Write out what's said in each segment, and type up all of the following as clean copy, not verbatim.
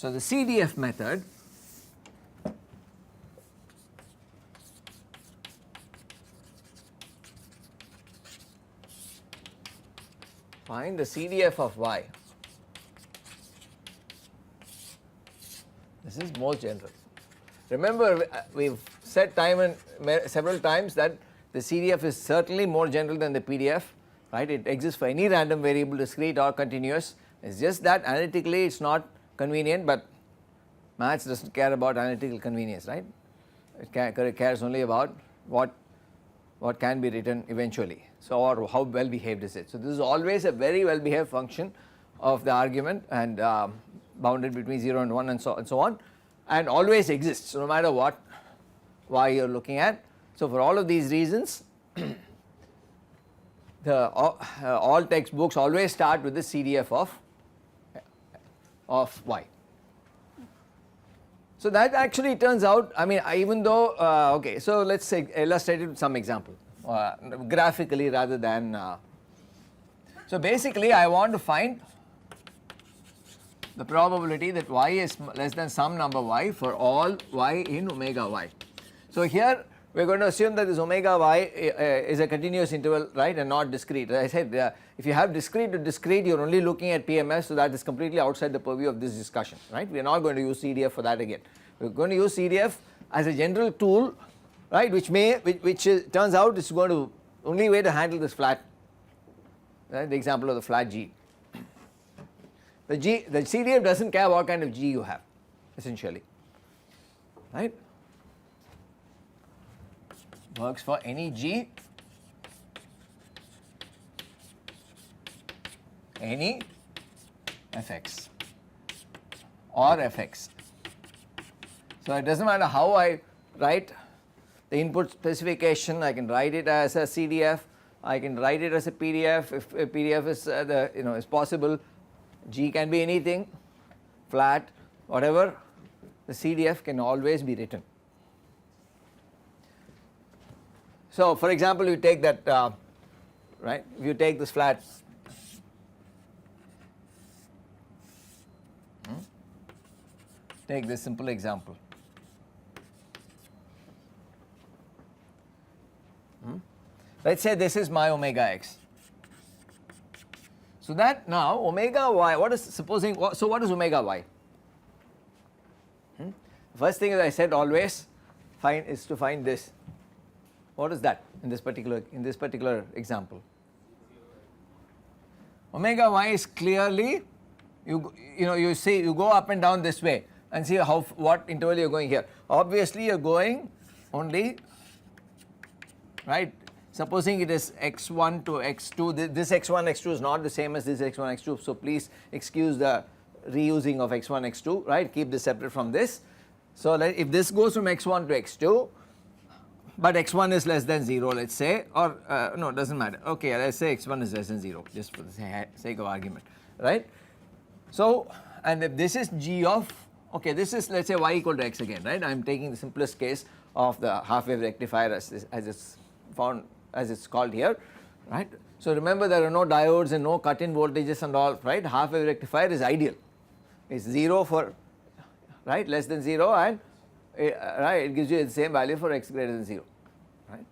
So, the CDF method find the CDF of y. This is most general. Remember, we've said several times that the CDF is certainly more general than the PDF, right? It exists for any random variable, discrete or continuous. It's just that analytically it's not convenient, but maths doesn't care about analytical convenience, right? It cares only about what can be written eventually. So, or how well behaved is it. So, this is always a very well behaved function of the argument and bounded between 0 and 1 and so on, and always exists no matter what y you are looking at. So, for all of these reasons all textbooks always start with the CDF of y. So, that actually turns out, I mean, even though okay, so let us illustrate it with some example graphically rather than so basically I want to find the probability that y is less than some number y for all y in omega y. So, here we are going to assume that this omega y is a continuous interval, right, and not discrete. As I said, if you have discrete to discrete, you are only looking at PMS, so that is completely outside the purview of this discussion, right. We are not going to use CDF for that again. We are going to use CDF as a general tool, right, which turns out is going to only way to handle this flat, right, the example of the flat G. The CDF does not care what kind of G you have essentially, right. Works for any G, any fx or fx. So, it does not matter how I write the input specification, I can write it as a CDF, I can write it as a PDF, if a PDF is is possible. G can be anything, flat, whatever, the CDF can always be written. So, for example, you take that right, if you take this flat take this simple example. Let us say this is my omega x. So, that now omega y, what is supposing, so what is omega y? First thing as I said always is to find this. What is that in this particular example? Omega y is clearly you see you go up and down this way and see what interval you are going here. Obviously, you are going only, right, supposing it is x1 to x2, this x1 x2 is not the same as this x1 x2. So, please excuse the reusing of x1 x2, right, keep this separate from this. So, if this goes from x1 to x2, but x1 is less than 0, let us say, or no, it does not matter, okay, let us say x1 is less than 0 just for the sake of argument, right. So, and if this is g of, okay, this is let us say y equal to x again, right, I am taking the simplest case of the half wave rectifier as it's found, as it's called here, right. So, remember there are no diodes and no cut in voltages and all, right, half wave rectifier is ideal, it is 0 for, right, less than 0 and right, it gives you the same value for x greater than 0, right.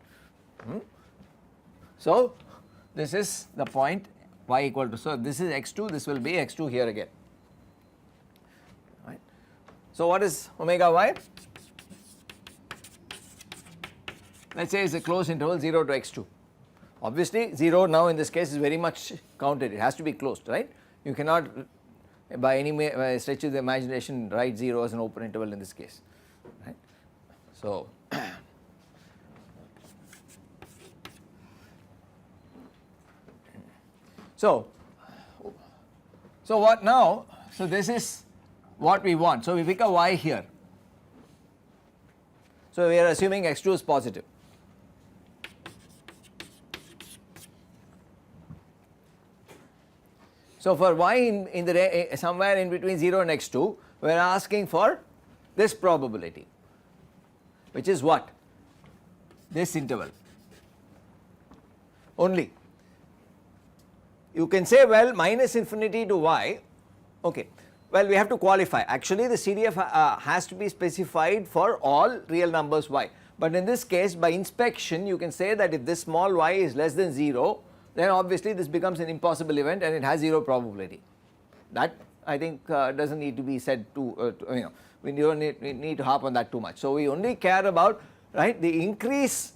So, this is the point y equal to, so this is x2, this will be x2 here again, right. So, what is omega y? Let us say it is a closed interval 0 to x2. Obviously, 0 now in this case is very much counted, it has to be closed, right. You cannot by any stretch of the imagination write 0 as an open interval in this case, right. So, so what now? So, this is what we want. So, we pick a y here. So, we are assuming x2 is positive. So, for y in the somewhere in between 0 and x2, we are asking for this probability, which is what? This interval only. You can say, well, minus infinity to y, okay, Well, we have to qualify. Actually, the CDF has to be specified for all real numbers y. But in this case, by inspection, you can say that if this small y is less than 0, then obviously this becomes an impossible event and it has 0 probability. That I think doesn't need to be said to, we don't need to harp on that too much. So we only care about, right, the increase,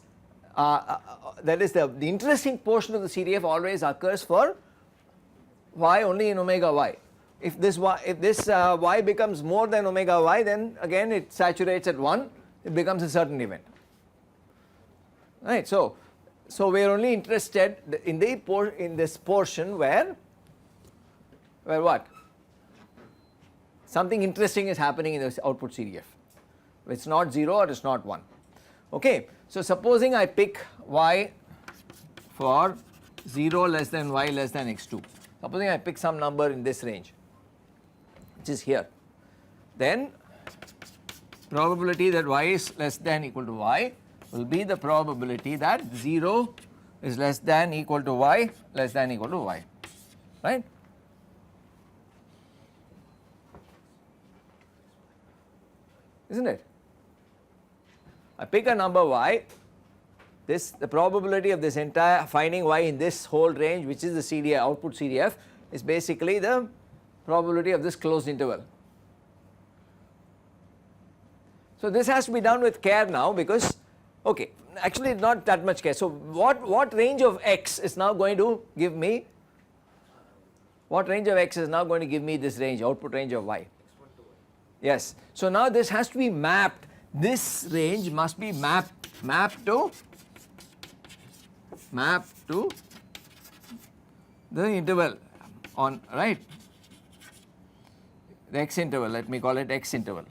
that is the interesting portion of the CDF always occurs for y only in omega y. If this y becomes more than omega y, then again it saturates at 1, it becomes a certain event, right. So we are only interested in this portion where what? Something interesting is happening in this output CDF. It's not 0 or it's not 1. Okay. So supposing I pick y for 0 less than y less than x2. Supposing I pick some number in this range, which is here, then probability that y is less than equal to y will be the probability that 0 is less than equal to y less than equal to y, right. Isn't it? I pick a number y, the probability of this entire finding y in this whole range, which is the CDF, output CDF, is basically the probability of this closed interval. So this has to be done with care now, because okay, actually not that much care. So what range of x is now going to give me, this range, output range of y? Yes. So now this has to be mapped, this range must be mapped to the interval on, right, the x interval, let me call it x interval,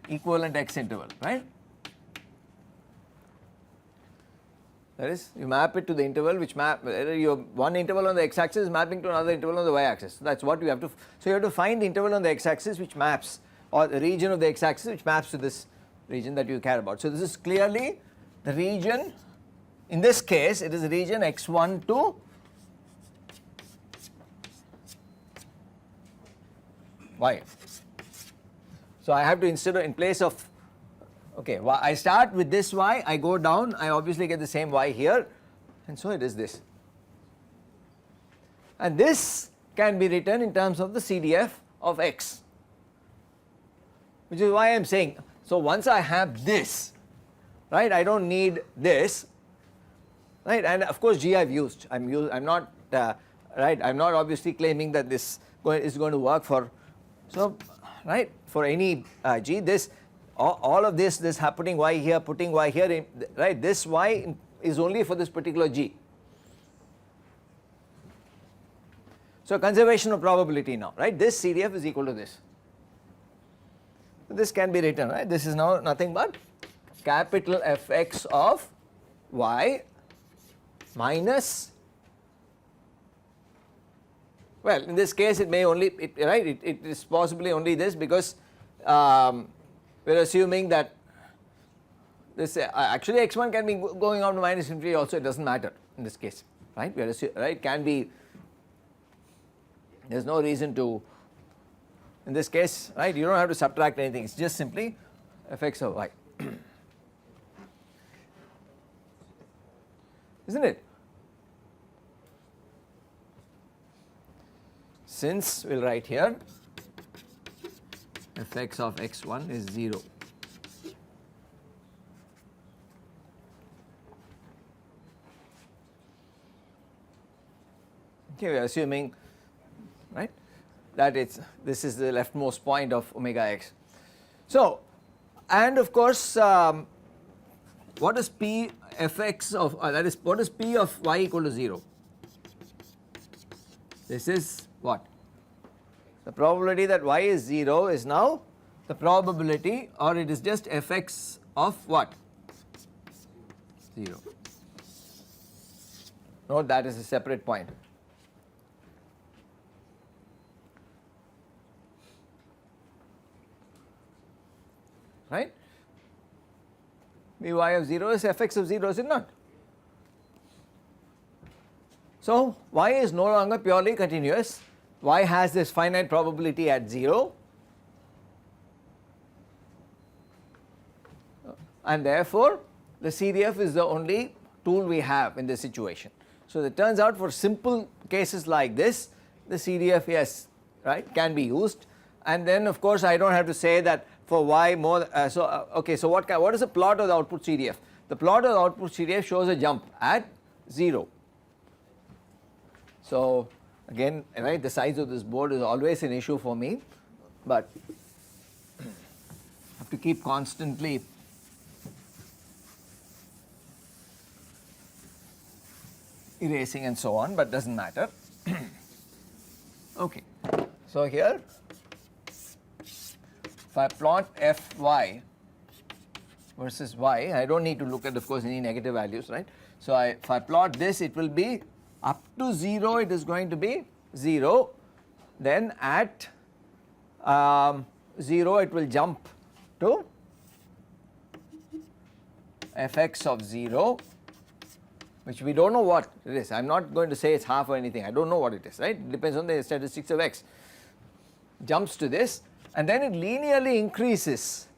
equivalent x interval, right. That is, you map it to the interval which your one interval on the x axis is mapping to another interval on the y axis. So that is what you have to, so you have to find the interval on the x axis which maps, or the region of the x axis which maps to this region that you care about. So this is clearly the region, in this case it is the region x1 to y. So I have to, instead of, in place of, okay, I start with this y, I go down, I obviously get the same y here, and so it is this. And this can be written in terms of the CDF of x, which is why I am saying, so once I have this, right, I don't need this, right, and of course G I have used, I'm not, right, I'm not obviously claiming that this is going to work for, so, right, for any G, this, all of this putting y here, putting y here, right, this y is only for this particular G. So conservation of probability now, right, this CDF is equal to this. So this can be written, right, this is now nothing but capital Fx of y minus, well, in this case it may only, right, it is possibly only this, because we are assuming that this actually x1 can be going on to minus infinity also, it does not matter in this case, right, we are right, can be, there is no reason to, in this case, right, you do not have to subtract anything, it is just simply Fx of y, isn't it? Since we will write here Fx of x1 is 0. Okay, we are assuming, right, that this is the leftmost point of omega x. So, and of course, what is P Fx of, that is, what is P of y equal to 0? This is what? The probability that y is 0 is now the probability, or it is just Fx of what? 0. Note that is a separate point. Right? By of 0 is Fx of 0, is it not? So y is no longer purely continuous, y has this finite probability at 0, and therefore the CDF is the only tool we have in this situation. So it turns out for simple cases like this, the CDF, yes, right, can be used, and then of course I don't have to say that for y more. Okay, so what is the plot of the output CDF? The plot of the output CDF shows a jump at 0. So again, right, the size of this board is always an issue for me, but I have to keep constantly erasing and so on, but doesn't matter. Okay, so here if I plot Fy versus y, I don't need to look at, of course, any negative values, right. So if I plot this, it will be up to 0, it is going to be 0, then at 0 it will jump to fx of 0, which we do not know what it is. I am not going to say it is half or anything, I do not know what it is, right, it depends on the statistics of x, jumps to this, and then it linearly increases,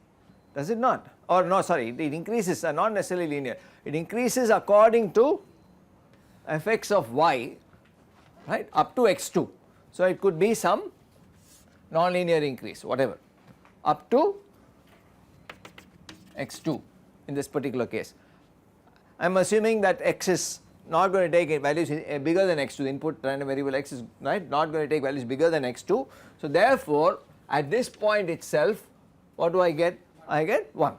does it not? Or no, sorry, it increases, not necessarily linear, it increases according to fx of y, right, up to x2. So it could be some non-linear increase, whatever, up to x2 in this particular case. I am assuming that x is not going to take values bigger than x2, the input random variable x is, right, not going to take values bigger than x2. So therefore at this point itself, what do I get? I get 1.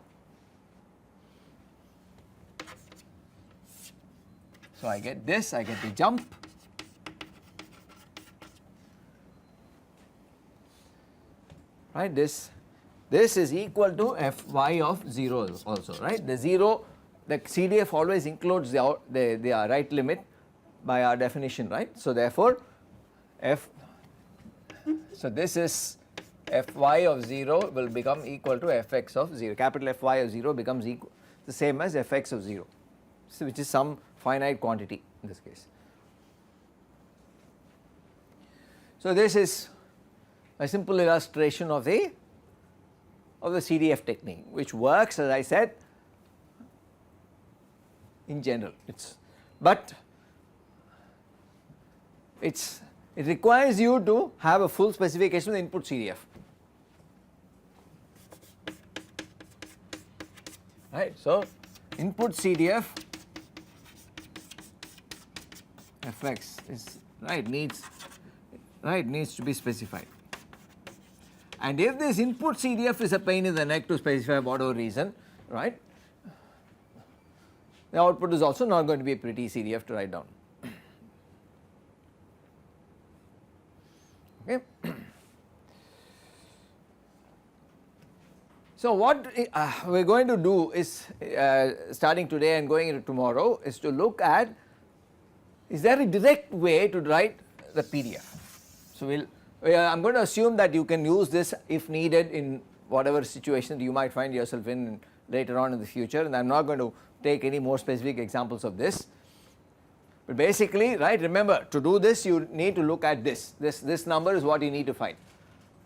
So I get this, I get the jump, right, this is equal to Fy of 0 also, right, the 0, the CDF always includes the right limit by our definition, right. So therefore so this is Fy of 0 will become equal to Fx of 0, capital Fy of 0 becomes equal, the same as Fx of 0, so which is some finite quantity in this case. So this is a simple illustration of the CDF technique, which works, as I said, in general. It requires you to have a full specification of the input CDF, right. So input CDF Fx is needs to be specified, and if this input CDF is a pain in the neck to specify for whatever reason, right, the output is also not going to be a pretty CDF to write down. Okay. So what we are going to do is, starting today and going into tomorrow, is to look at, is there a direct way to write the PDF. So I am going to assume that you can use this if needed in whatever situation you might find yourself in later on in the future, and I am not going to take any more specific examples of this. But basically, right, remember, to do this you need to look at this number is what you need to find.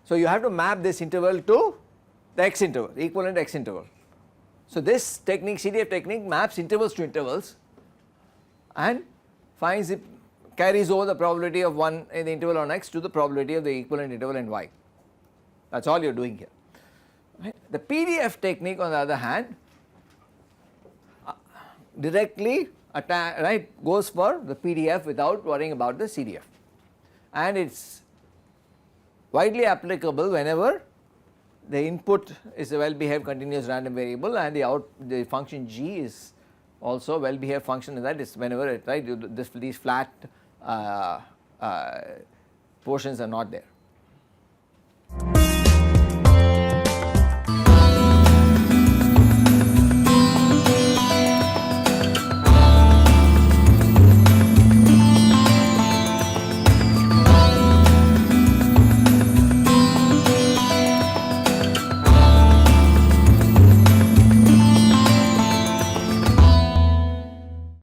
So you have to map this interval to the x interval, the equivalent x interval. So this technique, CDF technique, maps intervals to intervals and finds it, carries over the probability of one in the interval on x to the probability of the equivalent interval in y. That is all you are doing here. Right. The PDF technique, on the other hand, directly goes for the PDF without worrying about the CDF, and it is widely applicable whenever the input is a well behaved continuous random variable and the function g is also well behaved function, and that is whenever these flat portions are not there.